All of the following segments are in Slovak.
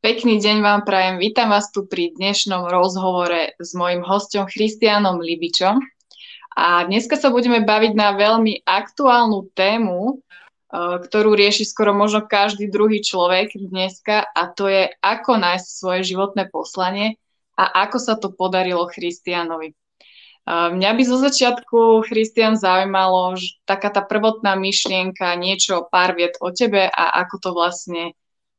Pekný deň vám prajem. Vítam vás tu pri dnešnom rozhovore s mojím hosťom Christianom Libičom. A dneska sa budeme baviť na veľmi aktuálnu tému, ktorú rieši skoro možno každý druhý človek dneska, a to je, ako nájsť svoje životné poslanie a ako sa to podarilo Christianovi. Mňa by zo začiatku, Christian, zaujímalo, že taká tá prvotná myšlienka, niečo, pár viet o tebe a ako to vlastne,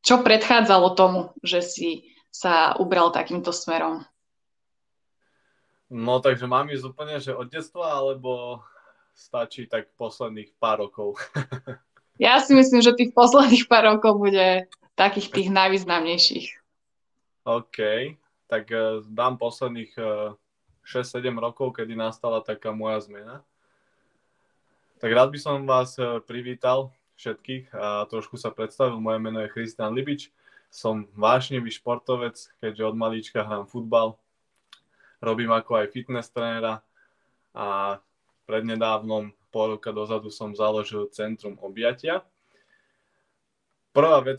čo predchádzalo tomu, že si sa ubral takýmto smerom. No takže mám ísť úplne, že od detstva, alebo stačí tak posledných pár rokov? Ja si myslím, že tých posledných pár rokov bude takých tých najvýznamnejších. OK, tak dám posledných 6-7 rokov, kedy nastala taká moja zmena. Tak rád by som vás privítal všetkých a trošku sa predstavil. Moje meno je Christian Libič. Som vášnivý športovec, keďže od malička hrám futbal. Robím ako aj fitness trénera a prednedávnom, pol roka dozadu, som založil Centrum objatia. Prvá vec,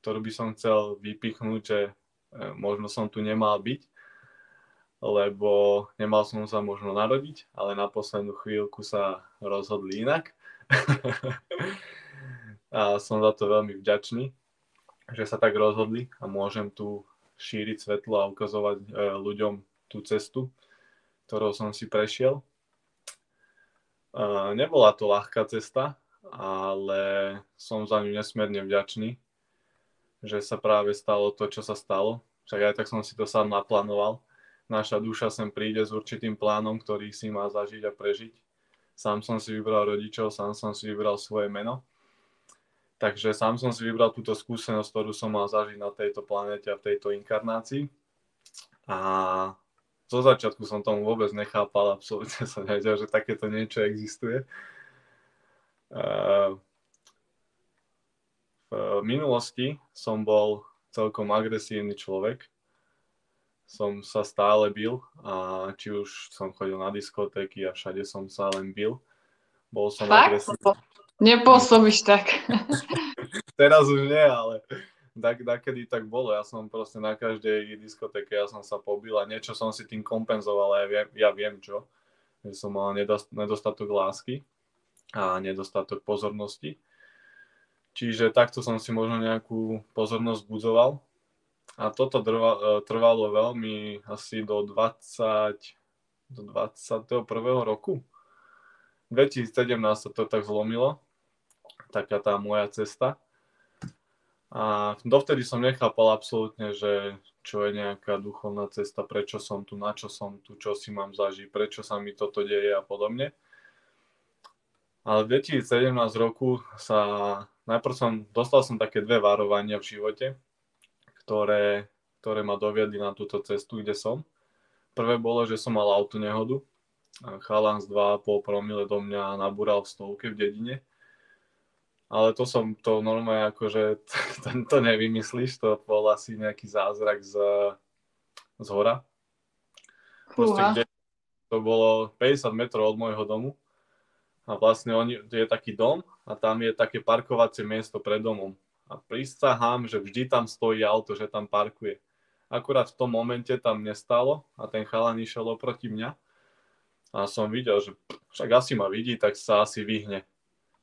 ktorú by som chcel vypichnúť, že možno som tu nemal byť, lebo nemal som sa možno narodiť, ale na poslednú chvíľku sa rozhodli inak. A som za to veľmi vďačný, že sa tak rozhodli a môžem tu šíriť svetlo a ukazovať ľuďom tú cestu, ktorou som si prešiel. Nebola to ľahká cesta, ale som za ňu nesmierne vďačný, že sa práve stalo to, čo sa stalo. Však aj tak som si to sám naplánoval. Naša duša sem príde s určitým plánom, ktorý si má zažiť a prežiť. Sám som si vybral rodičov, sám som si vybral svoje meno. Takže sám som si vybral túto skúsenosť, ktorú som mal zažiť na tejto planéte a v tejto inkarnácii. A zo začiatku som tomu vôbec nechápal, absolútne som nevedel, že takéto niečo existuje. V minulosti som bol celkom agresívny človek. Som sa stále bil a či už som chodil na diskotéky a všade som sa len bil. Bol som agresívny. Nepôsobíš tak. Teraz už nie, ale dakedy tak bolo. Ja som proste na každej diskotéke som sa pobil a niečo som si tým kompenzoval a ja viem čo. Že som mal nedostatok lásky a nedostatok pozornosti. Čiže takto som si možno nejakú pozornosť budzoval. A toto trvalo veľmi asi do 21. roku. 2017 sa to tak zlomilo. Taká tá moja cesta. A dovtedy som nechápal absolútne, že čo je nejaká duchovná cesta, prečo som tu, na čo som tu, čo si mám zažiť, prečo sa mi toto deje a podobne. Ale v 2017 roku dostal som také dve varovania v živote, ktoré ma doviedli na túto cestu, kde som. Prvé bolo, že som mal autonehodu. Chalan z 2,5 promile do mňa nabúral v stovke v dedine. Ale to normálne akože to nevymyslíš, to bol asi nejaký zázrak z hora. Proste, to bolo 50 metrov od môjho domu a vlastne je taký dom a tam je také parkovacie miesto pred domom. A prisahám, že vždy tam stojí auto, že tam parkuje. Akurát v tom momente tam nestalo a ten chalan išiel oproti mňa a som videl, že však asi ma vidí, tak sa asi vyhne.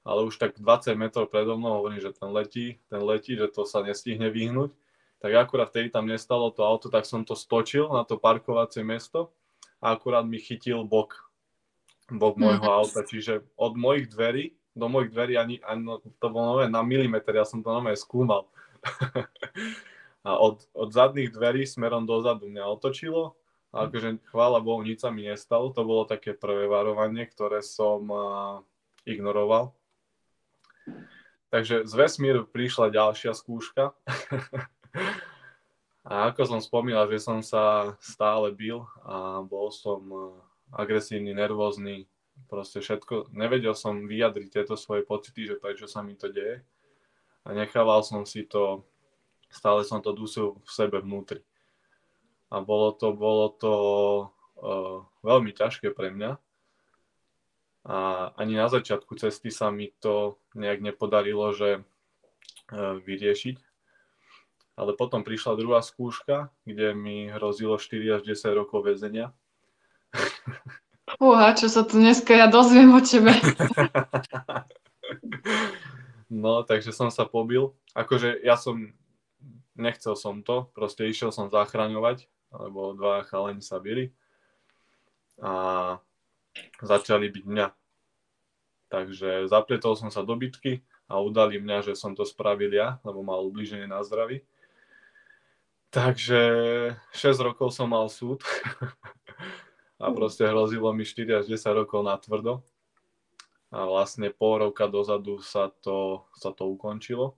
Ale už tak 20 metrov predo mnou hovorím, že ten letí, že to sa nestihne vyhnúť. Tak akurát vtedy tam nestalo to auto, tak som to stočil na to parkovacie miesto a akurát mi chytil bok môjho auta. Čiže od mojich dverí do mojich dverí ani to bolo na milimeter, ja som to skúmal. A od zadných dverí smerom dozadu mňa otočilo a akože chvála Bohu, nič sa mi nestalo. To bolo také prvé varovanie, ktoré som ignoroval. Takže z vesmíru prišla ďalšia skúška. A ako som spomínal, že som sa stále bil a bol som agresívny, nervózny, proste všetko. Nevedel som vyjadriť tieto svoje pocity, že prečo sa mi to deje. A nechával som si to, stále som to dusil v sebe vnútri. A bolo to veľmi ťažké pre mňa. A ani na začiatku cesty sa mi to nejak nepodarilo, že vyriešiť. Ale potom prišla druhá skúška, kde mi hrozilo 4 až 10 rokov väzenia. Fúha, čo sa tu dneska ja dozviem o tebe. No, takže som sa pobil. Akože nechcel som to, proste išiel som zachraňovať, lebo dva chalani sa bili a začali byť mňa. Takže zapletol som sa do bitky a udali mňa, že som to spravil ja, lebo mal ublíženie na zdraví. Takže 6 rokov som mal súd a proste hrozilo mi 4 až 10 rokov na tvrdo. A vlastne pol roka dozadu sa to ukončilo.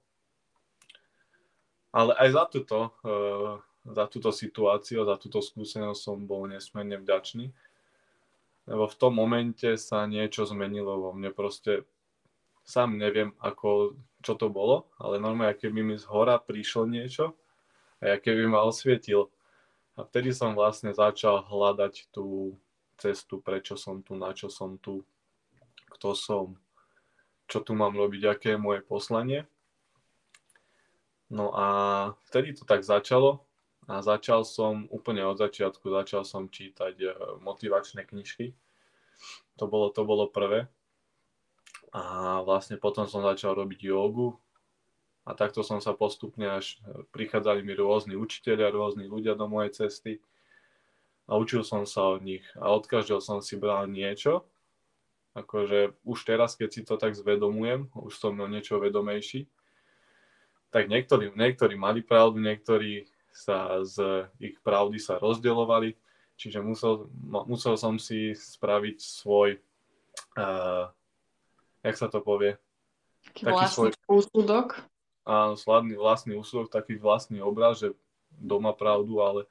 Ale aj za túto situáciu, za túto skúsenosť som bol nesmierne vďačný. Lebo v tom momente sa niečo zmenilo vo mne. Proste sám neviem, čo to bolo, ale normálne, keby mi z hora prišlo niečo a keby ma osvietil. A vtedy som vlastne začal hľadať tú cestu, prečo som tu, na čo som tu, kto som, čo tu mám robiť, aké je moje poslanie. No a vtedy to tak začalo a začal som úplne od začiatku, začal som čítať motivačné knižky. To bolo prvé. A vlastne potom som začal robiť jogu a takto som sa postupne až prichádzali mi rôzni učitelia, rôzni ľudia do mojej cesty a učil som sa od nich a od každého som si bral niečo. Akože už teraz, keď si to tak zvedomujem, už som o niečo vedomejší, tak niektorí mali pravdu, niektorí sa z ich pravdy sa rozdeľovali, čiže musel som si spraviť svoj jak sa to povie? Taký úsudok. Áno, vlastný úsudok, taký vlastný obraz, že doma pravdu, ale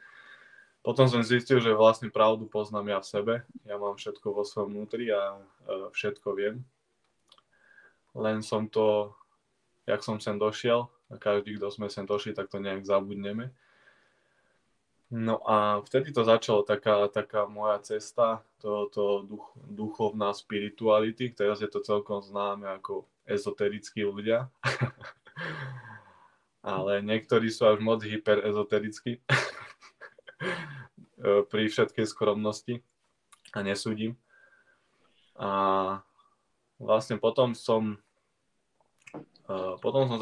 potom som zistil, že vlastne pravdu poznám ja v sebe. Ja mám všetko vo svojom vnútri a všetko viem. Len jak som sem došiel, a každý, kto sme sem došli, tak to nejak zabudneme. No a vtedy to začalo taká moja cesta, duchovná spirituality, teraz je to celkom známe ako ezoterickí ľudia. Ale niektorí sú až moc hyperezoterickí pri všetkej skromnosti a nesúdim. A vlastne potom som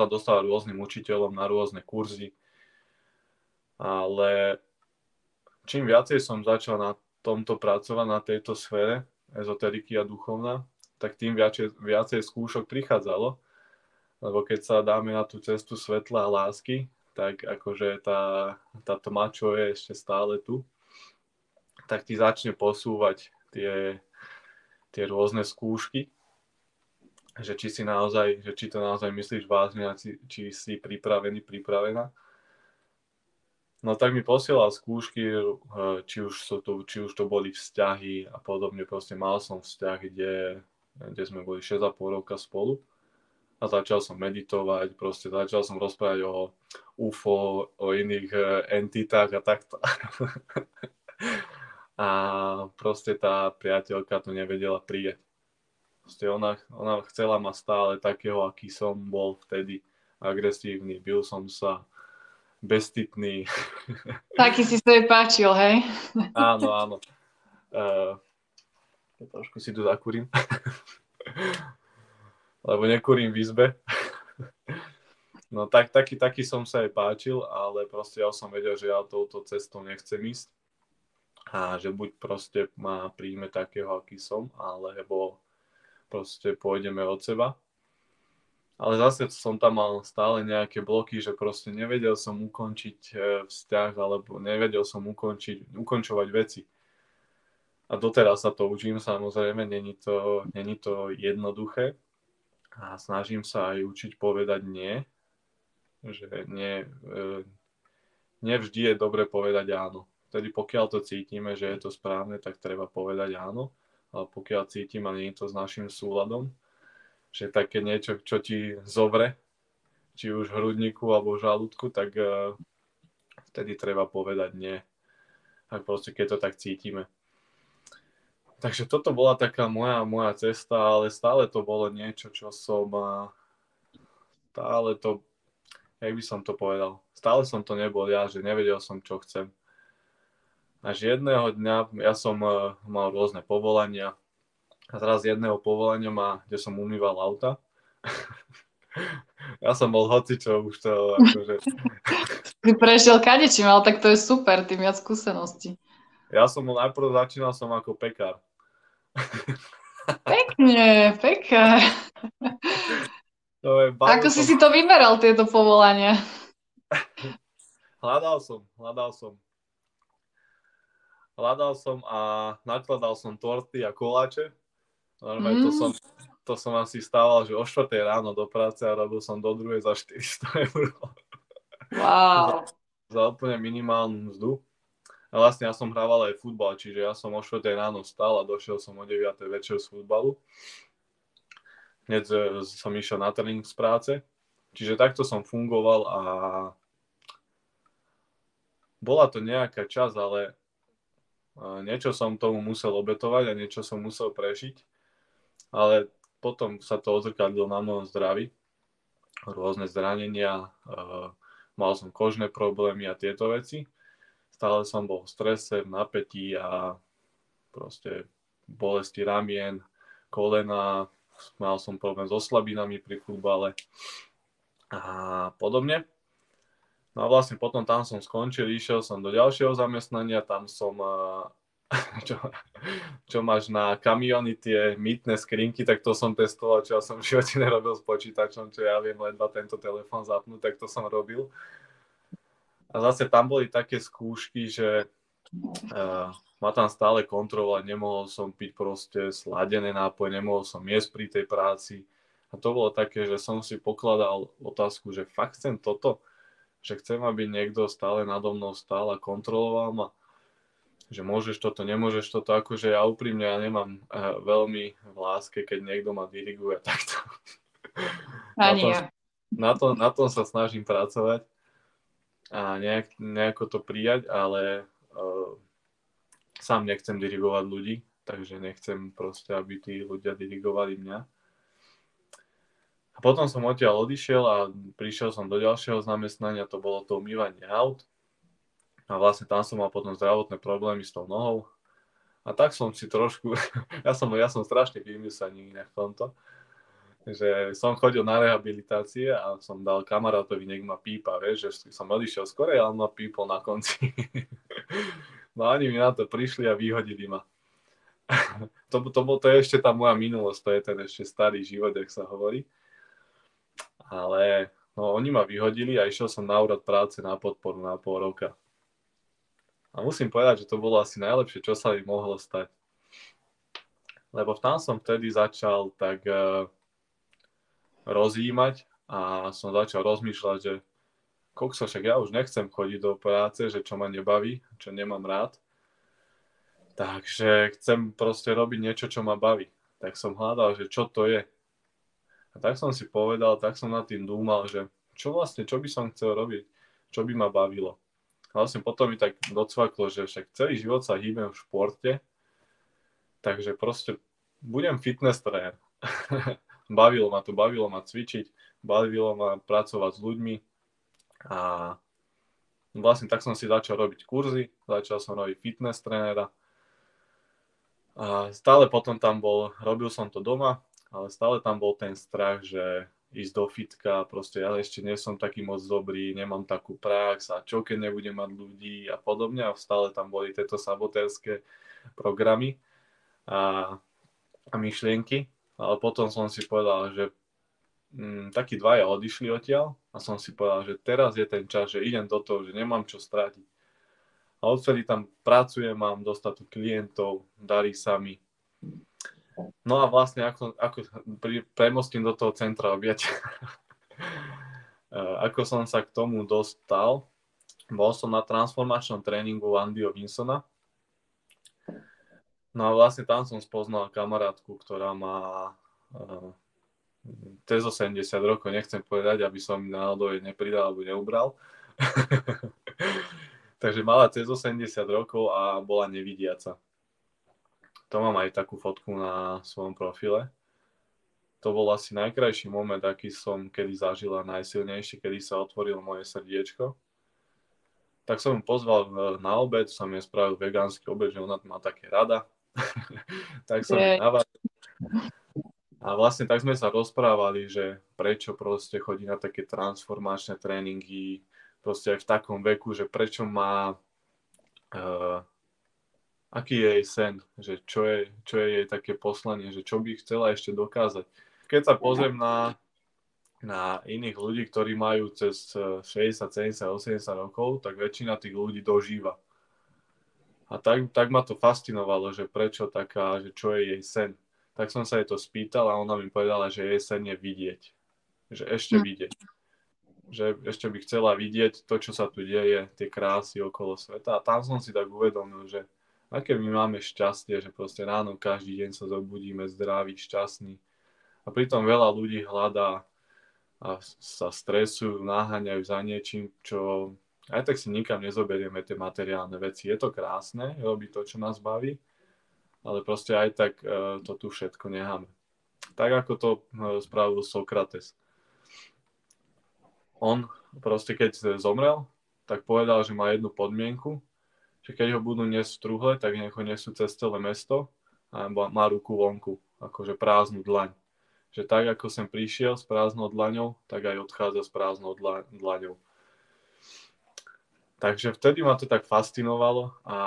sa dostal rôznym učiteľom na rôzne kurzy, ale čím viacej som začal na tomto pracovať, na tejto sfére ezoteriky a duchovná, tak tým viacej skúšok prichádzalo, lebo keď sa dáme na tú cestu svetla a lásky, tak akože tá tma, čo je ešte stále tu, tak ti začne posúvať tie rôzne skúšky, že či to naozaj myslíš vážne a či si pripravená. No tak mi posielal skúšky, či už to boli vzťahy a podobne. Proste mal som vzťah, kde sme boli 6,5 roka spolu a začal som meditovať, proste začal som rozprávať o UFO, o iných entitách a takto. A proste tá priateľka to nevedela prijať. Proste ona chcela ma stále takého, aký som bol vtedy, agresívny, bil som sa, bezcitný. Taký si sa jej páčil, hej? Áno. Trošku si tu zakúrim. Lebo nekúrim v izbe. No taký som sa jej páčil, ale proste ja som vedel, že ja touto cestou nechcem ísť. A že buď proste ma príjme takého, aký som, alebo proste pôjdeme od seba. Ale zase som tam mal stále nejaké bloky, že proste nevedel som ukončiť vzťah, alebo nevedel som ukončovať veci. A doteraz sa to učím, samozrejme, není to jednoduché. A snažím sa aj učiť povedať nie. Že nie vždy je dobre povedať áno. Vtedy pokiaľ to cítime, že je to správne, tak treba povedať áno. Ale pokiaľ cítim a nie je to s našim súladom, že také niečo, čo ti zovre, či už v hrudníku alebo v žalúdku, tak vtedy treba povedať nie. Ak proste, keď to tak cítime. Takže toto bola taká moja cesta, ale stále to bolo niečo, čo som stále to jak by som to povedal, stále som to nebol ja, že nevedel som, čo chcem. Až jedného dňa, ja som mal rôzne povolania, a teraz jedného povolania kde som umýval auta. Ja som bol hocičo, už to akože... Ty prešiel kadečím, ale tak to je super, tým viac skúseností. Ja som najprv začínal som ako pekár. Pekne, pekár. Ako si to vyberal, tieto povolania? Hľadal som a nakladal som torty a koláče. Normálne to som asi stával, že o 4 ráno do práce a robil som do 2 za 400 eur. Wow. Za úplne minimálnu mzdu. A vlastne ja som hrával aj futbal, čiže ja som o 4 ráno vstal a došiel som o 9 večer z futbalu. Hneď som išiel na tréning z práce. Čiže takto som fungoval a bola to nejaká časť, ale niečo som tomu musel obetovať a niečo som musel prežiť. Ale potom sa to odzrkadlilo na mojom zdraví. Rôzne zranenia, mal som kožné problémy a tieto veci. Stále som bol v strese, v napätí a proste bolesti ramien, kolena, mal som problém s oslabinami pri futbale a podobne. No a vlastne potom tam som skončil, išiel som do ďalšieho zamestnania, tam som čo máš na kamiony, tie mýtne skrinky, tak to som testoval, čo ja som v živote nerobil s počítačom, čo ja viem ledva tento telefón zapnúť, tak to som robil. A zase tam boli také skúšky, že ma tam stále kontrolovať, nemohol som piť proste sladené nápoje, nemohol som jesť pri tej práci. A to bolo také, že som si pokladal otázku, že fakt chcem toto, že chcem, aby niekto stále nado mnou stál a kontroloval ma. Že môžeš toto, nemôžeš toto, akože ja úprimne ja nemám veľmi v láske, keď niekto ma diriguje takto. Ani ja. Na tom sa snažím pracovať a nejako to prijať, ale sám nechcem dirigovať ľudí, takže nechcem proste, aby tí ľudia dirigovali mňa. A potom som odtiaľ odišiel a prišiel som do ďalšieho zamestnania, to bolo to umývanie aut. A vlastne tam som mal potom zdravotné problémy s tou nohou. A tak som si trošku, ja som strašne vymyslený inak v tomto, že som chodil na rehabilitácie a som dal kamarátovi, nech ma pípa, vieš, že som odišiel skorej, ale on ma pípol na konci. No ani mi na to prišli a vyhodili ma. To je ešte tá moja minulosť, to je ten ešte starý život, jak sa hovorí. Ale no, oni ma vyhodili a išiel som na úrad práce na podporu na pol roka. A musím povedať, že to bolo asi najlepšie, čo sa mi mohlo stať. Lebo tam som vtedy začal tak rozjímať a som začal rozmýšľať, že kokso, však ja už nechcem chodiť do práce, že čo ma nebaví, čo nemám rád. Takže chcem proste robiť niečo, čo ma baví. Tak som hľadal, že čo to je. A tak som si povedal, tak som nad tým dúmal, že čo by som chcel robiť, čo by ma bavilo. A vlastne potom mi tak docvaklo, že však celý život sa hýbem v športe, takže proste budem fitness tréner. Bavilo ma cvičiť, bavilo ma pracovať s ľuďmi a vlastne tak som si začal robiť kurzy, začal som robiť fitness trénera a stále potom tam robil som to doma, ale stále tam bol ten strach, že ísť do fitka, proste ja ešte nie som taký moc dobrý, nemám takú prax a čo keď nebudem mať ľudí a podobne a stále tam boli tieto sabotérske programy a myšlienky, ale potom som si povedal, že takí dvaja odišli odtiaľ a som si povedal, že teraz je ten čas, že idem do toho, že nemám čo strátiť. A odvtedy tam pracujem, mám dostatok klientov, darí sa mi. No a vlastne ako premostím do toho centra objať. Ako som sa k tomu dostal, bol som na transformačnom tréningu Andyho Winsona. No a vlastne tam som spoznal kamarátku, ktorá má cez 80 rokov, nechcem povedať, aby som mi náhodou nepridal alebo neubral. Takže mala cez 80 rokov a bola nevidiaca. To mám aj takú fotku na svojom profile. to bol asi najkrajší moment, aký som kedy zažila, najsilnejší, kedy sa otvorilo moje srdiečko. Tak som ju pozval na obed, som jej spravil vegánsky obed, že ona má také rada. Tak som ju naváril. A vlastne tak sme sa rozprávali, že prečo proste chodí na také transformačné tréningy, proste aj v takom veku, že prečo má, aký je jej sen, že čo je jej také poslanie, že čo by chcela ešte dokázať. Keď sa pozriem na iných ľudí, ktorí majú cez 60, 70, 80 rokov, tak väčšina tých ľudí dožíva. A tak ma to fascinovalo, že prečo taká, že čo je jej sen. Tak som sa jej to spýtal a ona mi povedala, že jej sen je vidieť. Že ešte vidieť. Že ešte by chcela vidieť to, čo sa tu deje, tie krásy okolo sveta. A tam som si tak uvedomil, že aké my máme šťastie, že proste ráno každý deň sa zobudíme zdraví, šťastní. A pritom veľa ľudí hľadá a sa stresujú, naháňajú za niečím, čo aj tak si nikam nezoberieme tie materiálne veci. Je to krásne, robiť to, čo nás baví, ale proste aj tak to tu všetko necháme. Tak ako to spravil Sokrates. On proste keď zomrel, tak povedal, že má jednu podmienku, že keď ho budú niesť v truhle, tak nech ho nesú cez celé mesto a má ruku vonku, akože prázdnu dlaň. Že tak, ako sem prišiel s prázdnou dlaňou, tak aj odchádza s prázdnou dlaňou. Takže vtedy ma to tak fascinovalo a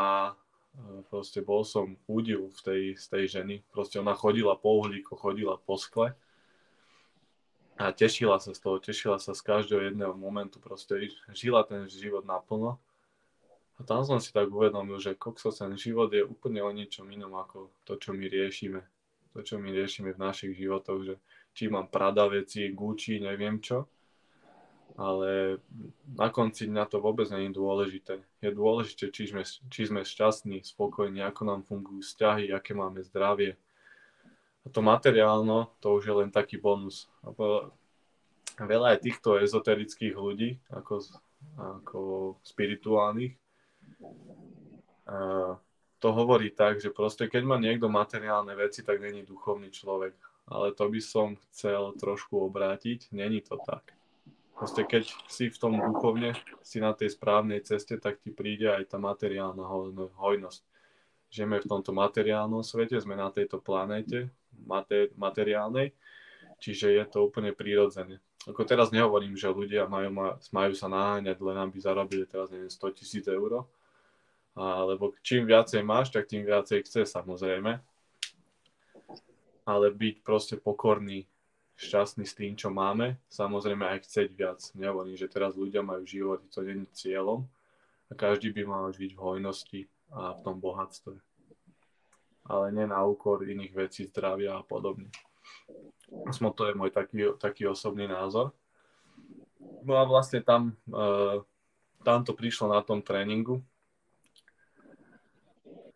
proste bol som údiv z tej ženy. Proste ona chodila po uhlíku, chodila po skle a tešila sa z toho, tešila sa z každého jedného momentu. Proste žila ten život naplno. A tam som si tak uvedomil, že ten život je úplne o niečom inom ako to, čo my riešime. To, čo my riešime v našich životoch, že či mám Prada veci, Gucci, neviem čo. Ale na konci dňa to vôbec nie je dôležité. Je dôležité, či sme šťastní, spokojní, ako nám fungujú vzťahy, aké máme zdravie. A to materiálno, to už je len taký bonus. A veľa je týchto ezoterických ľudí, ako spirituálnych, to hovorí tak, že proste keď má niekto materiálne veci, tak není duchovný človek. Ale to by som chcel trošku obrátiť, není to tak. Proste keď si v tom duchovne, si na tej správnej ceste, tak ti príde aj tá materiálna hojnosť. Žijeme v tomto materiálnom svete, sme na tejto planéte materiálnej, čiže je to úplne prirodzené. Ako teraz nehovorím, že ľudia majú sa naháňať, len aby zarobili teraz 100 000 eur, lebo čím viacej máš, tak tým viacej chce, samozrejme. Ale byť proste pokorný, šťastný s tým, čo máme, samozrejme aj chceť viac. Nehovorím, že teraz ľudia majú život, to nie je cieľom a každý by mal žiť v hojnosti a v tom bohatstve. Ale nie na úkor iných vecí, zdravia a podobne. To je môj taký osobný názor. No a vlastne tam to prišlo na tom tréningu,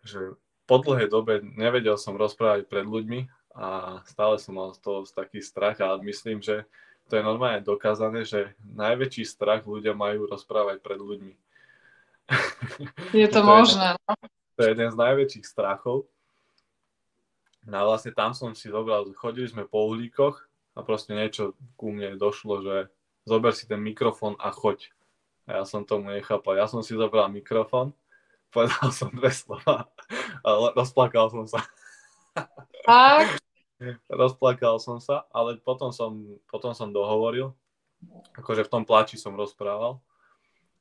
že po dlhej dobe nevedel som rozprávať pred ľuďmi a stále som mal z toho taký strach a myslím, že to je normálne dokázané, že najväčší strach ľudia majú rozprávať pred ľuďmi. Je to možné. To je jeden z najväčších strachov. No a vlastne tam som si zobral, chodili sme po uhlíkoch a proste niečo ku mne došlo, že zober si ten mikrofón a choď. A ja som tomu nechápal. Ja som si zobral mikrofón, povedal som 2 slova a rozplakal som sa. Tak? Rozplakal som sa, ale potom som dohovoril. Akože v tom pláči som rozprával.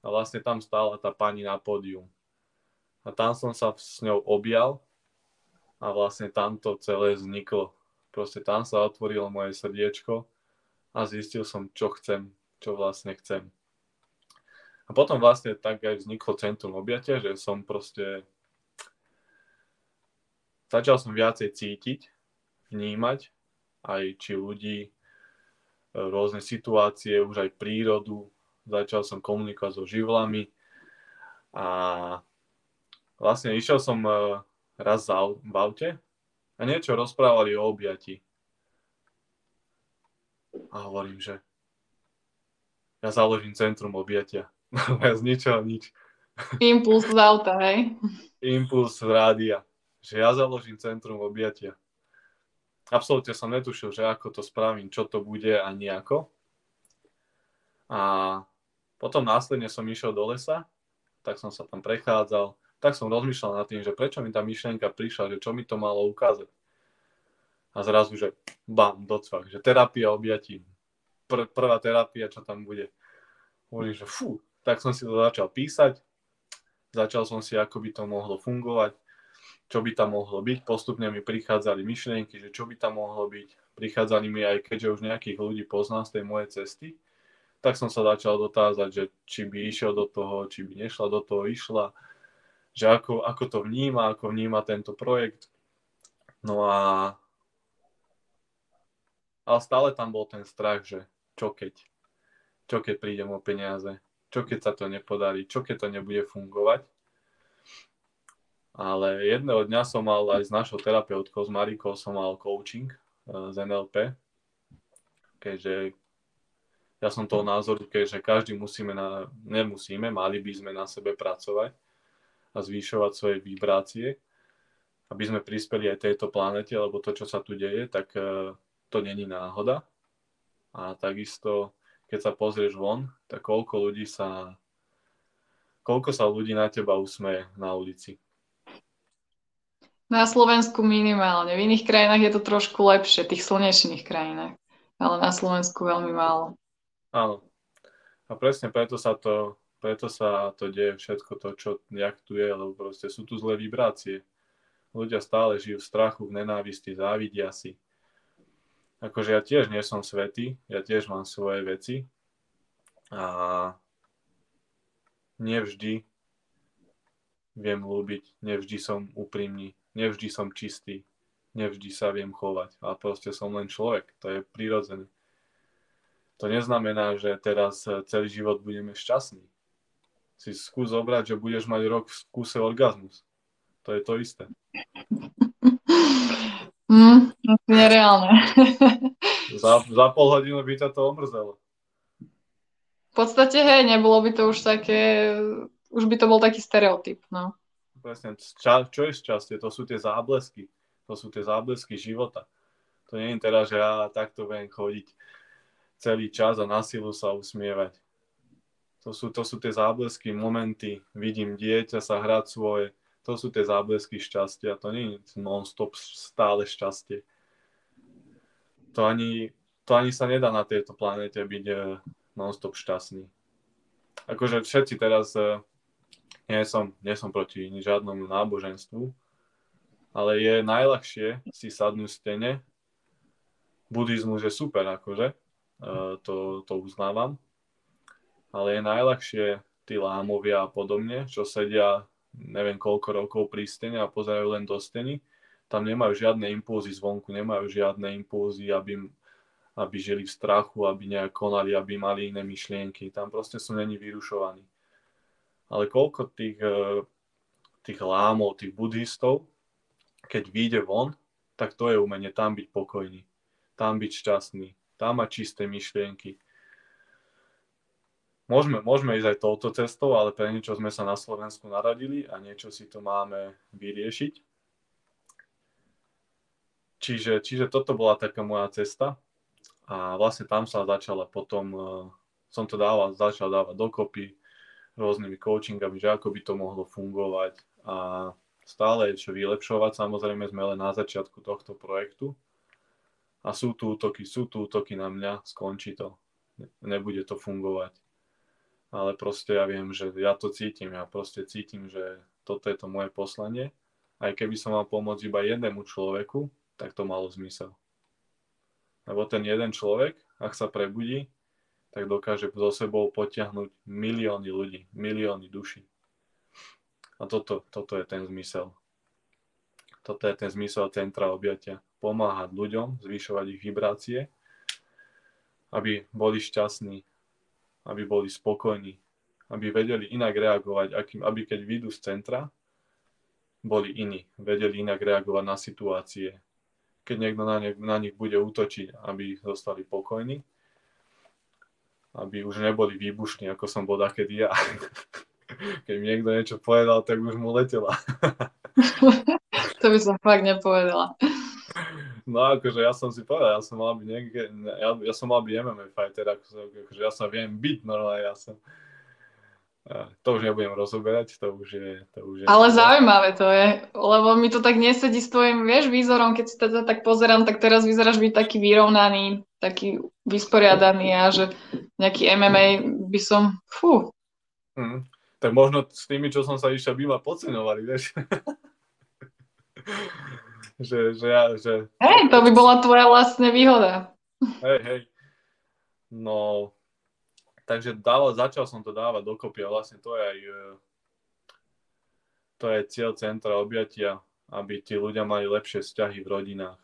A vlastne tam stála tá pani na pódium. A tam som sa s ňou objal a vlastne tam to celé vzniklo. Proste tam sa otvorilo moje srdiečko a zistil som, čo chcem, čo vlastne chcem. A potom vlastne tak aj vzniklo Centrum objatia, že som proste začal som viacej cítiť, vnímať aj či ľudí, rôzne situácie, už aj prírodu. Začal som komunikovať so živlami a vlastne išiel som raz v aute a niečo rozprávali o objati. A hovorím, že ja založím Centrum objatia. Ja z ničoho nič. Impuls z auta, hej? Impuls z rádia. Že ja založím Centrum objatia. absolútne som netušil, že ako to spravím, čo to bude a nejako. A potom následne som išiel do lesa, tak som sa tam prechádzal, tak som rozmýšľal nad tým, že prečo mi tá myšlienka prišla, že čo mi to malo ukázať. A zrazu, že bam, docvak, že terapia objatí. Prvá terapia, čo tam bude. Hovorím, že fú, tak som si to začal písať, začal som si, ako by to mohlo fungovať, čo by tam mohlo byť. Postupne mi prichádzali myšlienky, že čo by tam mohlo byť. Prichádzali mi aj, keďže už nejakých ľudí poznám z tej mojej cesty, tak som sa začal dotázať, že či by išiel do toho, či by nešla do toho, išla, že ako to vníma, ako vníma tento projekt. No a ale stále tam bol ten strach, že čo keď prídem o peniaze, čo keď sa to nepodarí, čo keď to nebude fungovať. Ale jedného dňa som mal aj s našou terapeutkou, s Marikou, som mal coaching z NLP, keďže ja som toho názoru, keďže každý mali by sme na sebe pracovať a zvýšovať svoje vibrácie, aby sme prispeli aj tejto planete, lebo to, čo sa tu deje, tak to není náhoda. A takisto, keď sa pozrieš von, tak koľko sa ľudí na teba usmeje na ulici. Na Slovensku minimálne. V iných krajinách je to trošku lepšie, tých slnečných krajinách. Ale na Slovensku veľmi málo. Áno. A presne preto sa to deje všetko to, čo jak tu je, lebo proste sú tu zlé vibrácie. Ľudia stále žijú v strachu, v nenávisti, závidia si. Akože ja tiež nie som svätý, ja tiež mám svoje veci a nevždy viem ľúbiť, nevždy som úprimný, nevždy som čistý, nevždy sa viem chovať, ale proste som len človek, to je prirodzené. To neznamená, že teraz celý život budeme šťastní. Si skús zobrať, že budeš mať rok v kúse orgazmus. To je to isté. Nereálne. Za pol hodinu by ťa to omrzelo. V podstate, hej, nebolo by to už také, už by to bol taký stereotyp, no. Presne, čo je šťastie? To sú tie záblesky. To sú tie záblesky života. To nie je teraz, že ja takto viem chodiť celý čas a na silu sa usmievať. To sú tie záblesky, momenty, vidím dieťa sa hrať svoje, to sú tie záblesky šťastia. To nie je non-stop stále šťastie. To ani sa nedá na tejto planete byť non-stop šťastný. Akože všetci teraz, nie som proti žiadnemu náboženstvu, ale je najľahšie si sadnúť v stene. Buddhizmus je super, akože, to uznávam, ale je najľahšie tí lámovia a podobne, čo sedia neviem koľko rokov pri stene a pozerajú len do steny, tam nemajú žiadne impulzy zvonku, nemajú žiadne impulzy, aby žili v strachu, aby nejak konali, aby mali iné myšlienky. Tam proste sú není vyrušovaní. Ale koľko tých lámov, tých buddhistov, keď vyjde von, tak to je umenie, tam byť pokojný, tam byť šťastný, tam mať čisté myšlienky. Môžeme ísť aj touto cestou, ale pre niečo sme sa na Slovensku narodili a niečo si to máme vyriešiť. Čiže toto bola taká moja cesta a vlastne tam sa začala potom, som to začal dávať dokopy rôznymi coachingami, že ako by to mohlo fungovať a stále je čo vylepšovať. Samozrejme sme len na začiatku tohto projektu a sú tu útoky na mňa, skončí to, nebude to fungovať. Ale proste ja viem, že ja to cítim, že toto je to moje poslanie. Aj keby som mal pomôcť iba jednému človeku, tak to malo zmysel. Lebo ten jeden človek, ak sa prebudí, tak dokáže so sebou potiahnuť milióny ľudí, milióny duší. A toto je ten zmysel. Toto je ten zmysel centra objatia. Pomáhať ľuďom, zvyšovať ich vibrácie, aby boli šťastní, aby boli spokojní, aby vedeli inak reagovať, aby keď vyjdú z centra, boli iní, vedeli inak reagovať na situácie. Keď niekto na nich bude útočiť, aby zostali pokojní, aby už neboli výbušní, ako som bol takedy ja. Keď mi niekto niečo povedal, tak už mu letela. To by som fakt nepovedala. No akože ja som si povedal, ja som mal byť ja som mal byť MMA fighter, akože ja sa viem byť normálne, to už nebudem rozoberať, to už je Ale minulé. zaujímavé to je, lebo mi to tak nesedí s tvojim, vieš, výzorom, keď si teda tak pozerám, tak teraz vyzeráš byť taký vyrovnaný, taký vysporiadaný a že nejaký MMA by som, Tak možno s tými, čo som sa išiel býva podceňovali, vieš. Hej, to by bola tvoja vlastne výhoda. Hej. No, takže začal som to dávať dokopy a vlastne to je cieľ centra objatia, aby tí ľudia mali lepšie vzťahy v rodinách.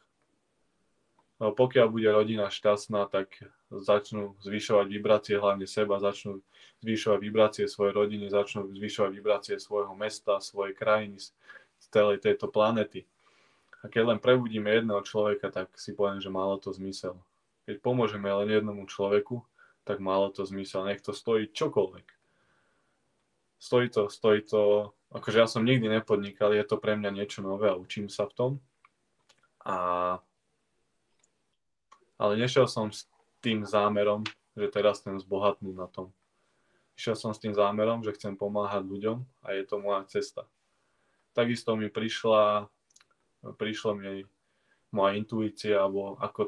No, pokiaľ bude rodina šťastná, tak začnú zvyšovať vibrácie hlavne seba, začnú zvyšovať vibrácie svojej rodiny, začnú zvyšovať vibrácie svojho mesta, svojej krajiny, z celej tejto planety. A keď len prebudíme jedného človeka, tak si poviem, že málo to zmysel. Keď pomôžeme len jednomu človeku, tak málo to zmysel. Nech to stojí čokoľvek. Stojí to, akože ja som nikdy nepodnikal, je to pre mňa niečo nové a učím sa v tom. Ale nešiel som s tým zámerom, že teraz chcem zbohatnúť na tom. Išiel som s tým zámerom, že chcem pomáhať ľuďom a je to moja cesta. Takisto mi prišla mi moja intuícia, alebo ako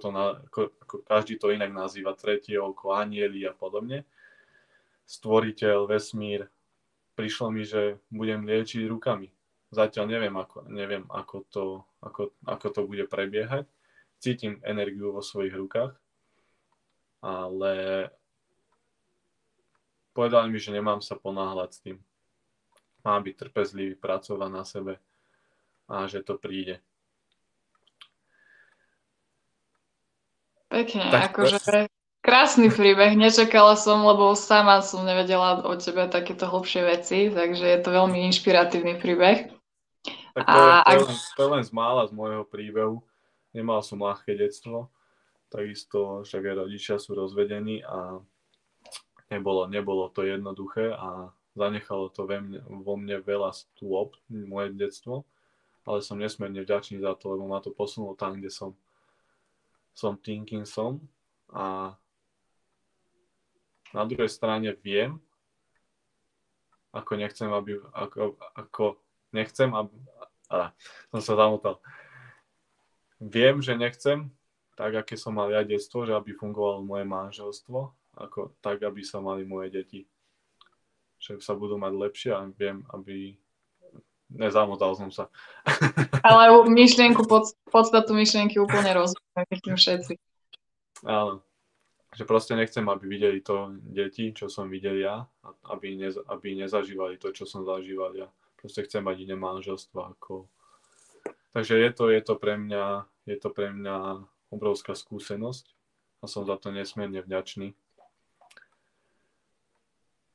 každý to inak nazýva, tretie oko, anjeli a podobne. Stvoriteľ, vesmír. Prišlo mi, že budem liečiť rukami. Zatiaľ neviem ako to bude prebiehať. Cítim energiu vo svojich rukách, ale povedali mi, že nemám sa ponáhľať s tým. Mám byť trpezlivý, pracovať na sebe a že to príde. Pekne, akože krásny príbeh. Nečakala som, lebo sama som nevedela o tebe takéto hlbšie veci, takže je to veľmi inšpiratívny príbeh. Tak to je len z mála z môjho príbehu. Nemal som ľahké detstvo, takisto však aj rodičia sú rozvedení a nebolo to jednoduché a zanechalo to vo mne veľa stôp, moje detstvo, ale som nesmierne vďačný za to, lebo ma to posunulo tam, kde som tým, kým som a na druhej strane viem, som sa zamotal. Viem, že nechcem, tak aké som mal ja detstvo, že aby fungovalo moje manželstvo, tak, aby sa mali moje deti. Že sa budú mať lepšie a viem, aby... Nezamotal som sa. Ale podstatu myšlienky úplne rozumieme všetci. Áno. Že proste nechcem, aby videli to deti, čo som videl ja, aby nezažívali to, čo som zažíval ja. Proste chcem mať iné manželstvo ako... Takže je to pre mňa obrovská skúsenosť a som za to nesmierne vďačný.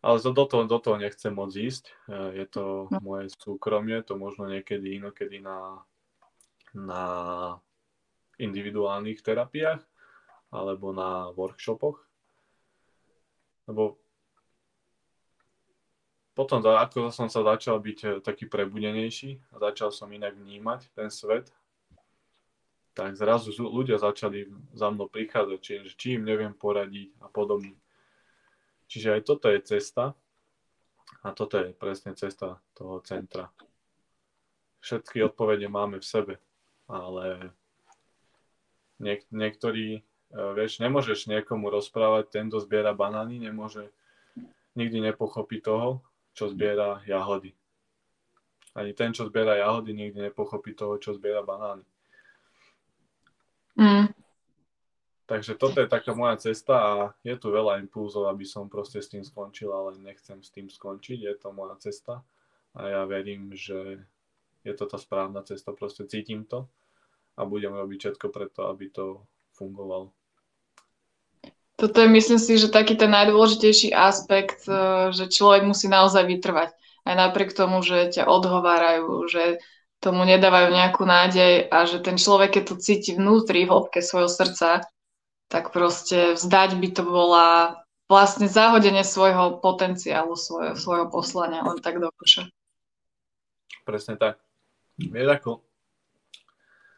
Ale do toho nechcem moc ísť. Je to moje súkromie, to možno niekedy inokedy na individuálnych terapiách alebo na workshopoch. Lebo potom, ako som sa začal byť taký prebudenejší a začal som inak vnímať ten svet, tak zrazu ľudia začali za mnou prichádzať, či im neviem poradiť a podobne. Čiže aj toto je cesta a toto je presne cesta toho centra. Všetky odpovede máme v sebe, ale niektorí, vieš, nemôžeš niekomu rozprávať, tento zbiera banány, nikdy nepochopí toho, čo zbiera jahody. Ani ten, čo zbiera jahody, nikdy nepochopí toho, čo zbiera banány. Takže toto je taká moja cesta a je tu veľa impulzov, aby som proste s tým skončil, ale nechcem s tým skončiť, je to moja cesta a ja verím, že je to tá správna cesta, proste cítim to a budem robiť všetko preto, aby to fungovalo. Toto je, myslím si, že taký ten najdôležitejší aspekt, že človek musí naozaj vytrvať. Aj napriek tomu, že ťa odhovárajú, že tomu nedávajú nejakú nádej a že ten človek, keď to cíti vnútri, v hĺbke svojho srdca, tak proste vzdať by to bola vlastne zahodenie svojho potenciálu, svojho poslania, len tak do koša. Presne tak. Vieš, ako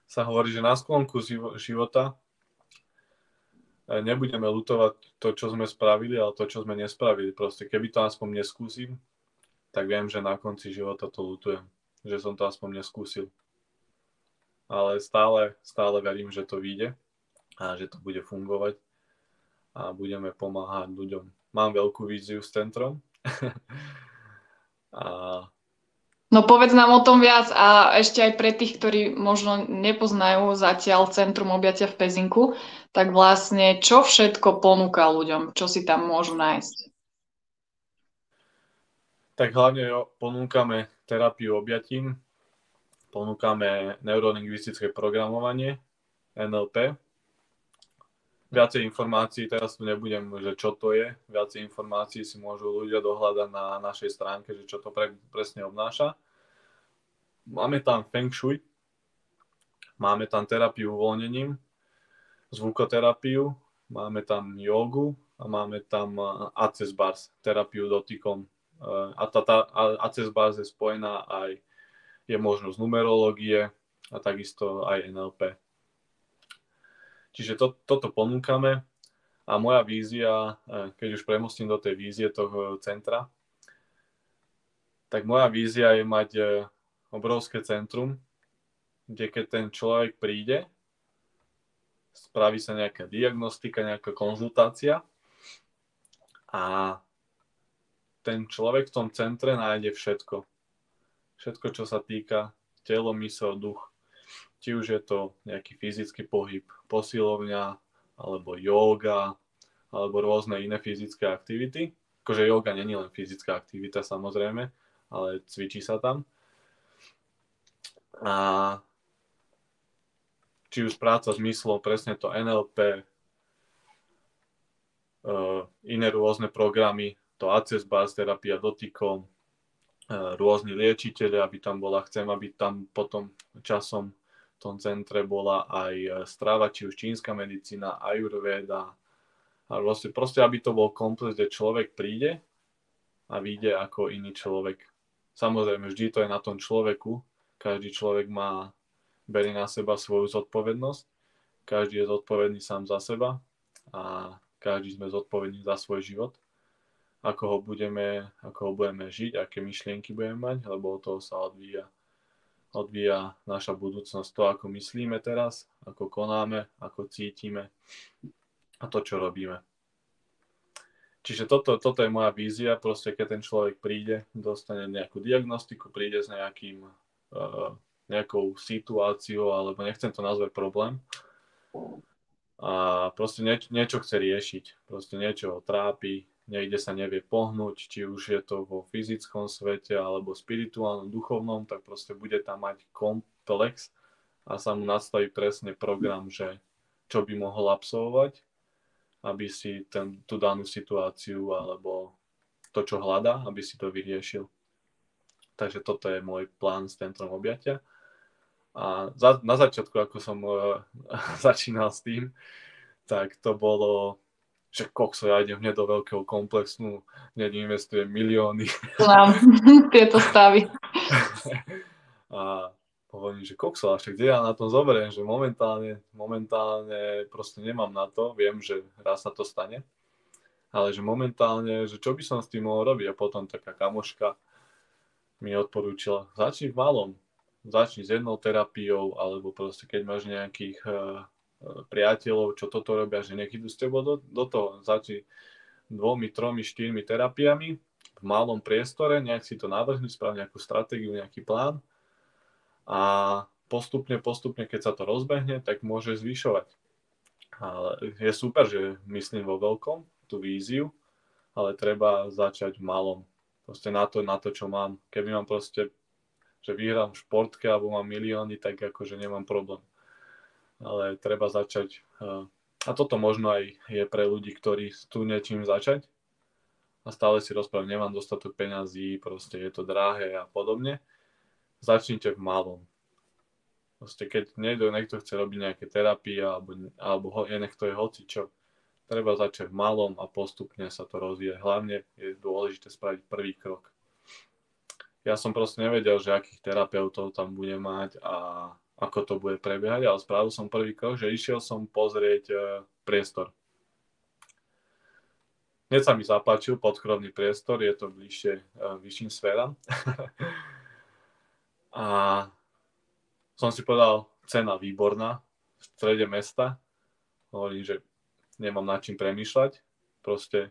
sa hovorí, že na sklonku života nebudeme ľutovať to, čo sme spravili, ale to, čo sme nespravili. Proste keby to aspoň neskúsim, tak viem, že na konci života to ľutujem, že som to aspoň neskúsil. Ale stále verím, že to vyjde a že to bude fungovať a budeme pomáhať ľuďom. Mám veľkú víziu s centrom. a No povedz nám o tom viac a ešte aj pre tých, ktorí možno nepoznajú zatiaľ Centrum objatia v Pezinku, tak vlastne čo všetko ponúka ľuďom, čo si tam môžu nájsť? tak hlavne ponúkame terapiu objatím, ponúkame neurolingvistické programovanie, NLP. Viacej informácií, teraz tu nebudem, že čo to je, viacej informácií si môžu ľudia dohľadať na našej stránke, že čo to presne obnáša. Máme tam Feng Shui, máme tam terapiu uvoľnením, zvukoterapiu, máme tam jogu a máme tam Access Bars, terapiu dotykom. A tá Access Bars je spojená aj, je možnosť numerológie a takisto aj NLP. Čiže toto ponúkame a moja vízia, keď už premostím do tej vízie toho centra, tak moja vízia je mať obrovské centrum, kde keď ten človek príde, spraví sa nejaká diagnostika, nejaká konzultácia a ten človek v tom centre nájde všetko. Všetko, čo sa týka telo, mysel, duch. Či už je to nejaký fyzický pohyb, posilovňa, alebo yoga, alebo rôzne iné fyzické aktivity. Akože yoga nie je len fyzická aktivita, samozrejme, ale cvičí sa tam. A či už práca s myslom, presne to NLP, iné rôzne programy, to Access Bars, terapia dotykom, rôzni liečiteľi, aby tam bola, chcem, aby tam potom časom v tom centre bola aj strava, či už čínska medicína, ajurvéda, a proste aby to bol komplex, kde človek príde a vyjde ako iný človek. Samozrejme, vždy to je na tom človeku, každý človek berie na seba svoju zodpovednosť, každý je zodpovedný sám za seba a každý sme zodpovední za svoj život, ako ho budeme žiť, aké myšlienky budeme mať, lebo od toho sa odvíja naša budúcnosť, to, ako myslíme teraz, ako konáme, ako cítime a to, čo robíme. Čiže toto je moja vízia, proste keď ten človek príde, dostane nejakú diagnostiku, príde s nejakou situáciou, alebo nechcem to nazvať problém, a proste niečo chce riešiť, proste niečo ho trápi, niekde sa nevie pohnúť, či už je to vo fyzickom svete, alebo spirituálnom, duchovnom, tak proste bude tam mať komplex a sa mu nastaví presne program, že čo by mohol absolvovať, aby si tú danú situáciu alebo to, čo hľadá, aby si to vyriešil. Takže toto je môj plán s centrom objatia. A na začiatku, ako som začínal s tým, tak to bolo, že kokso, ja idem hneď do veľkého komplexu, hneď investujem milióny. Mám tieto stavy. A hovorím, že kokso, a však kde ja na tom zoberiem, že momentálne proste nemám na to, viem, že raz sa to stane, ale že momentálne, že čo by som s tým mohol robiť, a potom taká kamoška mi odporúčila, začni v malom, začni s jednou terapiou, alebo proste keď máš nejakých priateľov, čo toto robia, že nech idú s tebou do toho, začni 2, 3, 4 terapiami v malom priestore, nejak si to navrhnúť, spraviť nejakú stratégiu, nejaký plán a postupne, keď sa to rozbehne, tak môže zvyšovať. Ale je super, že myslím vo veľkom, tú víziu, ale treba začať v malom. Proste na to, čo mám. Keby mám proste, že vyhrám v športke alebo mám milióny, tak akože nemám problém. Ale treba začať. A toto možno aj je pre ľudí, ktorí chcú niečím začať a stále si rozprávajú, nemám dostatok peňazí, proste je to drahé a podobne. Začnite v malom. Proste keď niekto chce robiť nejaké terapie alebo niekto je hocičo, treba začať v malom a postupne sa to rozvíja. Hlavne je dôležité spraviť prvý krok. Ja som proste nevedel, že akých terapeutov tam bude mať a ako to bude prebiehať, ale spravil som prvý krok, že išiel som pozrieť priestor. Hneď sa mi zapáčil podkrovný priestor, je to bližšie vyšším sféram. A som si povedal, cena výborná, v strede mesta. Hovorím, že nemám nad čím premýšľať. Proste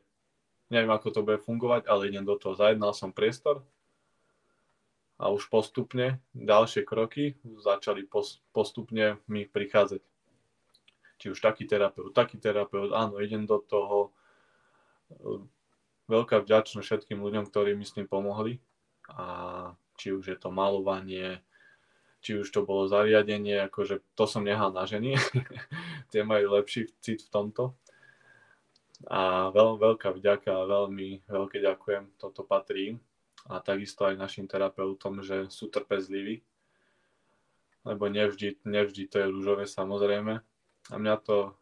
neviem, ako to bude fungovať, ale idem do toho. Zajednal som priestor a už postupne ďalšie kroky začali postupne mi prichádzať. Či už taký terapeut, áno, idem do toho. Veľká vďačnosť všetkým ľuďom, ktorí mi s tým pomohli. A či už je to malovanie, či už to bolo zariadenie, akože to som nehal na ženy. Tie majú lepší cit v tomto. A veľká vďaka, veľmi veľké ďakujem, toto patrí im. A takisto aj našim terapeutom, že sú trpezliví. Lebo nevždy to je ružové, samozrejme. A mňa to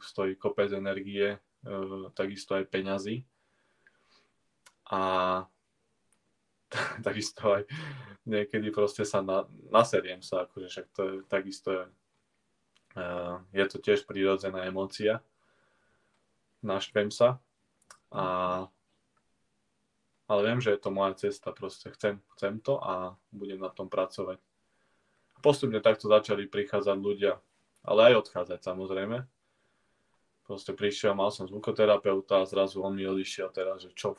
stojí kopec energie, takisto aj peňazí. A takisto aj niekedy proste sa naseriem sa, akože však to je takisto je to tiež prirodzená emócia. Naštvem sa. Ale viem, že je to moja cesta, proste chcem to a budem na tom pracovať. Postupne takto začali prichádzať ľudia, ale aj odchádzať, samozrejme. Proste prišiel, mal som zvukoterapeuta a zrazu on mi odišiel teraz, že čo,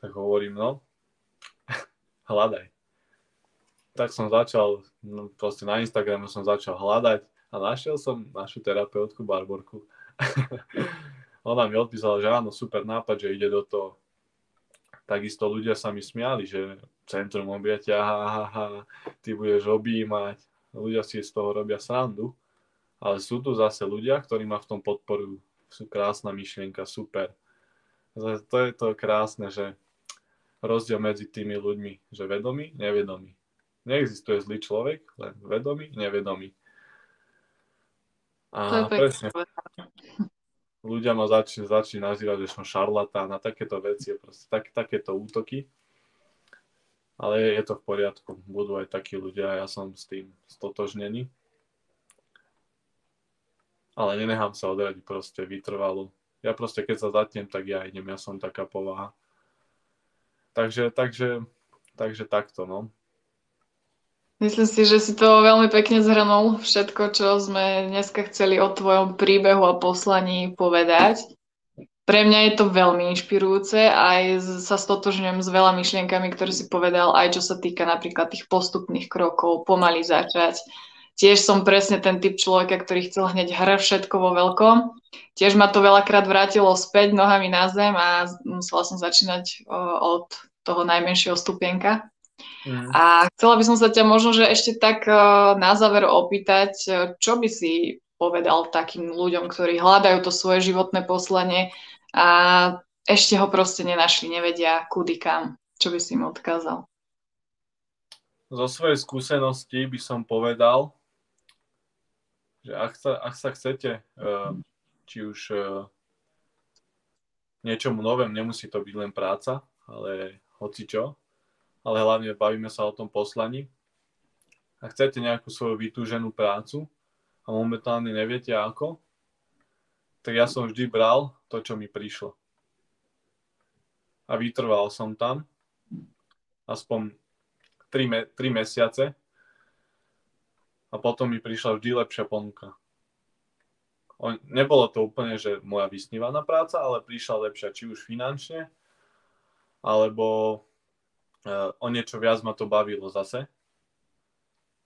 Tak hovorím, no, hľadaj. Tak som začal, proste na Instagrame som začal hľadať a našiel som našu terapeutku Barborku. Ona mi odpísala, že áno, super nápad, že ide do toho. Takisto ľudia sa mi smiali, že centrum objatia, ty budeš objímať. Ľudia si z toho robia srandu. Ale sú tu zase ľudia, ktorí ma v tom podporujú. Sú krásna myšlienka, super. To je to krásne, že rozdiel medzi tými ľuďmi, že vedomý, nevedomý. Neexistuje zlý človek, len vedomý, nevedomý. A presne. Ľudia ma začali nazývať, že som šarlatán a takéto veci, proste takéto útoky. Ale je to v poriadku. Budú aj takí ľudia, ja som s tým stotožnený. Ale nenechám sa odradiť, proste vytrvalo. Ja proste, keď sa zatnem, tak ja idem, ja som taká povaha. Takže takto, no. Myslím si, že si to veľmi pekne zhrnul všetko, čo sme dneska chceli o tvojom príbehu a poslaní povedať. Pre mňa je to veľmi inšpirujúce, aj sa stotožňujem s veľa myšlienkami, ktoré si povedal, aj čo sa týka napríklad tých postupných krokov, pomaly začať. Tiež som presne ten typ človeka, ktorý chcel hneď hrať všetko vo veľkom. Tiež ma to veľakrát vrátilo späť nohami na zem a musela som začínať od toho najmenšieho stupienka. A chcela by som sa ťa možno, že ešte tak na záver opýtať, čo by si povedal takým ľuďom, ktorí hľadajú to svoje životné poslanie a ešte ho proste nenašli, nevedia kudy kam. Čo by si im odkázal? Zo svojej skúsenosti by som povedal, že ak sa chcete, či už niečomu novému, nemusí to byť len práca, ale hocičo, ale hlavne bavíme sa o tom poslaní. Ak chcete nejakú svoju vytúženú prácu a momentálne neviete ako, tak ja som vždy bral to, čo mi prišlo. A vytrval som tam aspoň 3 mesiace a potom mi prišla vždy lepšia ponuka. Nebolo to úplne, že moja vysnívaná práca, ale prišla lepšia, či už finančne, alebo o niečo viac ma to bavilo zase.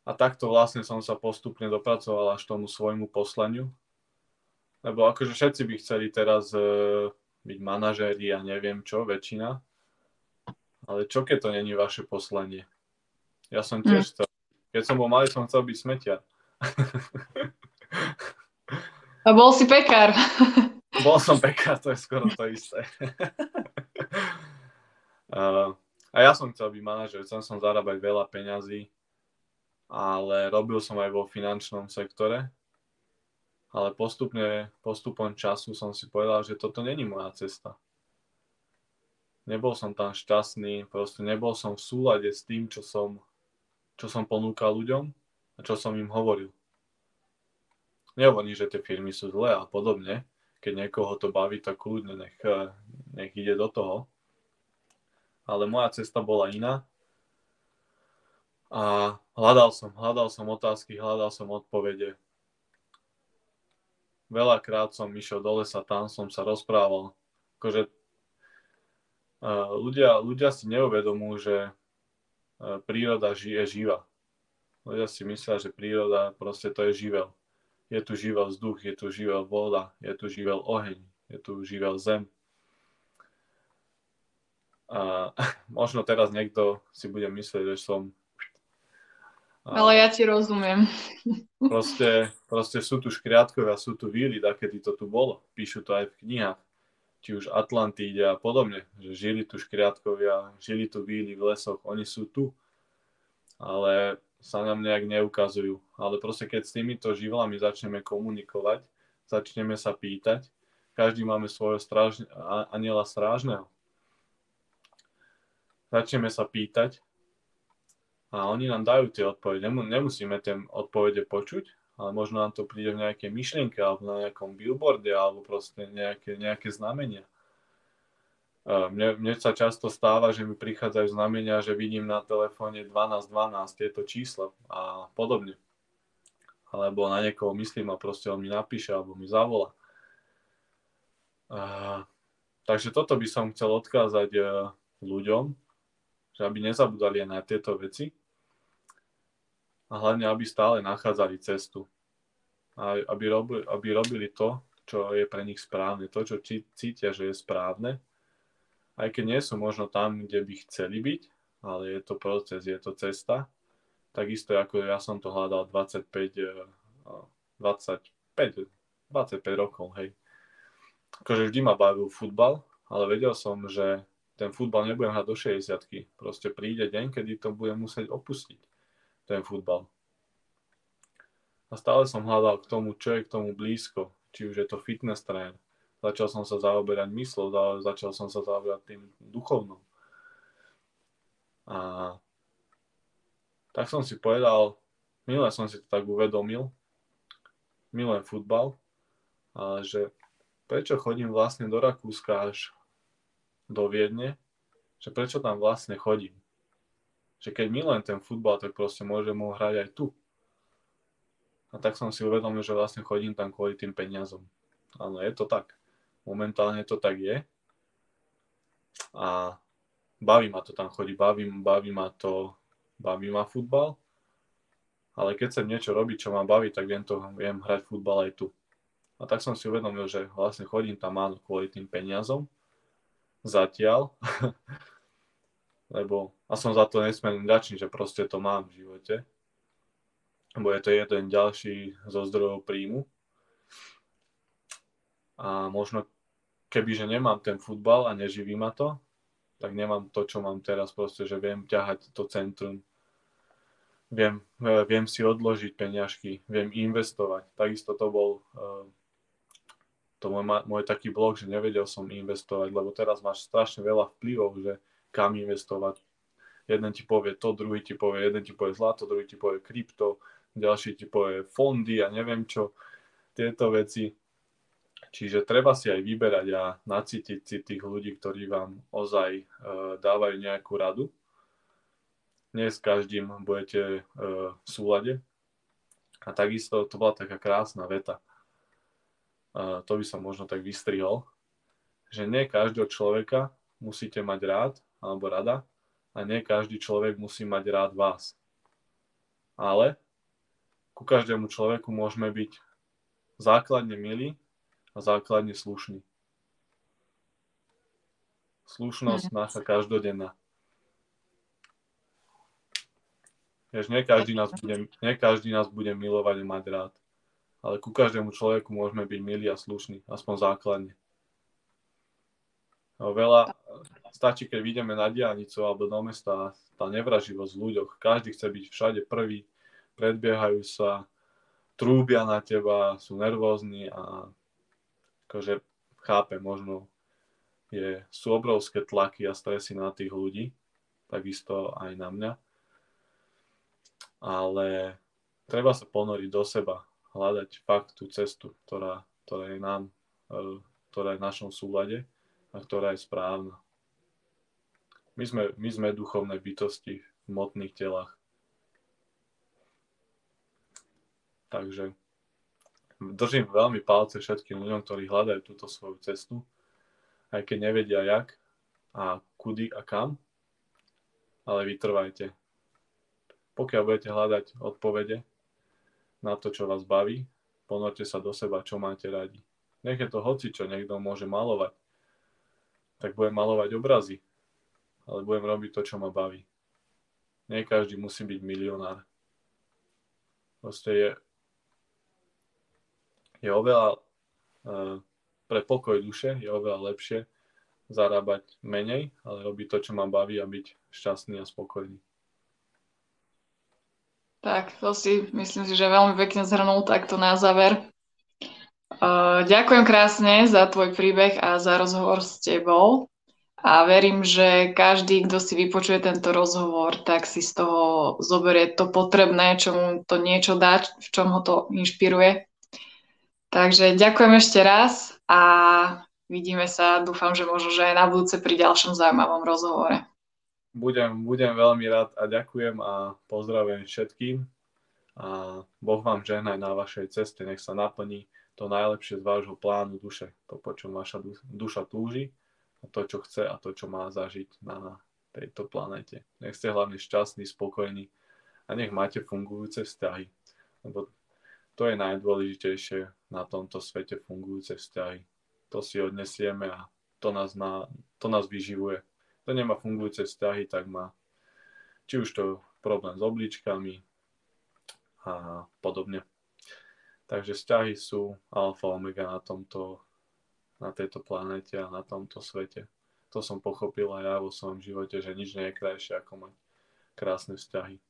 A takto vlastne som sa postupne dopracoval až tomu svojmu poslaniu. Lebo akože všetci by chceli teraz byť manažéri a neviem čo, väčšina. Ale čo keď to není vaše poslanie? Ja som tiež chcel. Keď som bol malý, som chcel byť smetiar. A bol si pekár. Bol som pekár, to je skoro to isté. A ja som chcel byť manažer, chcel som zarábať veľa peňazí, ale robil som aj vo finančnom sektore. Ale postupom času som si povedal, že toto není moja cesta. Nebol som tam šťastný, proste nebol som v súlade s tým, čo som ponúkal ľuďom. A čo som im hovoril? Nehovorím, že tie firmy sú zlé a podobne. Keď niekoho to baví, tak kľudne nech ide do toho. Ale moja cesta bola iná. A hľadal som otázky, hľadal som odpovede. Veľakrát som išiel do lesa, tam som sa rozprával. Akože ľudia si neuvedomujú, že príroda je živa. Ľudia si myslia, že príroda proste to je živel. Je tu živel vzduch, je tu živel voda, je tu živel oheň, je tu živel zem. A možno teraz niekto si bude myslieť, že som... Ale ja ti rozumiem. Proste sú tu škriatkovia, sú tu víly, kedy to tu bolo. Píšu to aj v knihách. Či už Atlantíde a podobne. Že žili tu škriatkovia, žili tu víly v lesoch. Oni sú tu. Ale sa nám nejak neukazujú. Ale proste keď s týmito živlami začneme komunikovať, začneme sa pýtať, každý máme svojho aniela strážneho. Začneme sa pýtať, a oni nám dajú tie odpovede. Nemusíme tie odpovede počuť, ale možno nám to príde v nejakej myšlienke alebo na nejakom billboarde alebo proste nejaké znamenia. Mne sa často stáva, že mi prichádzajú znamenia, že vidím na telefóne 1212 tieto čísla a podobne. Alebo na niekoho myslím a proste on mi napíše alebo mi zavolá. Takže toto by som chcel odkázať ľuďom, že aby nezabudali aj na tieto veci. A hlavne, aby stále nachádzali cestu. A aby robili to, čo je pre nich správne. To, čo cítia, že je správne. Aj keď nie sú možno tam, kde by chceli byť, ale je to proces, je to cesta. Takisto ako ja som to hľadal 25 rokov, hej. Akože vždy ma bavil futbal, ale vedel som, že ten futbal nebudem hrať do 60-ky. Proste príde deň, kedy to budem musieť opustiť. Ten futbal. A stále som hľadal k tomu, čo je k tomu blízko. Či už je to fitness tréner. Začal som sa zaoberať myslou, začal som sa zaoberať tým duchovnom. A tak som si povedal, milé som si to tak uvedomil, milujem futbal, ale že prečo chodím vlastne do Rakúska až do Viedne, že prečo tam vlastne chodím. Že keď milujem ten futbal, tak proste môžem ho hrať aj tu. A tak som si uvedomil, že vlastne chodím tam kvôli tým peniazom. Áno, je to tak. Momentálne to tak je. A baví ma to tam chodiť, baví ma futbal. Ale keď chcem niečo robiť, čo ma baví, tak viem hrať futbal aj tu. A tak som si uvedomil, že vlastne chodím tam áno kvôli tým peniazom. Zatiaľ. A som za to nesmierne vďačný, že proste to mám v živote. Lebo je to jeden ďalší zo zdrojov príjmu. A možno kebyže nemám ten futbal a neživí ma to, tak nemám to, čo mám teraz proste, že viem ťahať to centrum. Viem si odložiť peňažky, viem investovať. Takisto to bol môj taký blok, že nevedel som investovať, lebo teraz máš strašne veľa vplyvov, že kam investovať. Jeden ti povie to, druhý ti povie, jeden ti povie zlato, druhý ti povie krypto, ďalší ti povie fondy a neviem čo, tieto veci. Čiže treba si aj vyberať a nacítiť si tých ľudí, ktorí vám ozaj dávajú nejakú radu. Nie s každým budete v súlade. A takisto to bola taká krásna veta. To by som možno tak vystrihol, že nie každého človeka musíte mať rád alebo rada a nie každý človek musí mať rád vás. Ale ku každému človeku môžeme byť základne milí a základne slušný. Slušnosť naša každodenná. Nie každý nás bude milovať a mať rád. Ale ku každému človeku môžeme byť milí a slušní, aspoň základne. Stačí, keď vidíme na diaľnicu alebo do mesta, tá nevraživosť v ľuďoch. Každý chce byť všade prvý, predbiehajú sa, trúbia na teba, sú nervózni a akože chápem, možno sú obrovské tlaky a stresy na tých ľudí, takisto aj na mňa. Ale treba sa ponoriť do seba, hľadať fakt tú cestu, ktorá je nám, ktorá je v našom súlade a ktorá je správna. My sme duchovné bytosti v hmotných telách. Takže držím veľmi palce všetkým ľuďom, ktorí hľadajú túto svoju cestu, aj keď nevedia jak a kudy a kam, ale vytrvajte. Pokiaľ budete hľadať odpovede na to, čo vás baví, ponorte sa do seba, čo máte radi. Nech je to hocičo, niekto môže malovať, tak budem malovať obrazy, ale budem robiť to, čo ma baví. Nie každý musí byť milionár. Proste je oveľa pre pokoj duše je oveľa lepšie zarábať menej, ale robiť to, čo ma baví a byť šťastný a spokojný. Tak, to si myslím si, že veľmi pekne zhrnul takto na záver. Ďakujem krásne za tvoj príbeh a za rozhovor s tebou. A verím, že každý, kto si vypočuje tento rozhovor, tak si z toho zoberie to potrebné, čo mu to niečo dá, v čom ho to inšpiruje. Takže ďakujem ešte raz a vidíme sa, dúfam, že možno, že aj na budúce pri ďalšom zaujímavom rozhovore. Budem veľmi rád a ďakujem a pozdravujem všetkým. A Boh vám žehnaj na vašej ceste, nech sa naplní to najlepšie z vášho plánu duše, to, po čom vaša duša túži, a to, čo chce a to, čo má zažiť na tejto planete. Nech ste hlavne šťastní, spokojní a nech máte fungujúce vzťahy. Lebo to je najdôležitejšie na tomto svete, fungujúce vzťahy. To si odnesieme a to nás vyživuje. Kto nemá fungujúce vzťahy, tak má či už to problém s obličkami a podobne. Takže vzťahy sú alfa omega na tejto planete a na tomto svete. To som pochopil aj ja vo svojom živote, že nič nie je krajšie ako mať krásne vzťahy.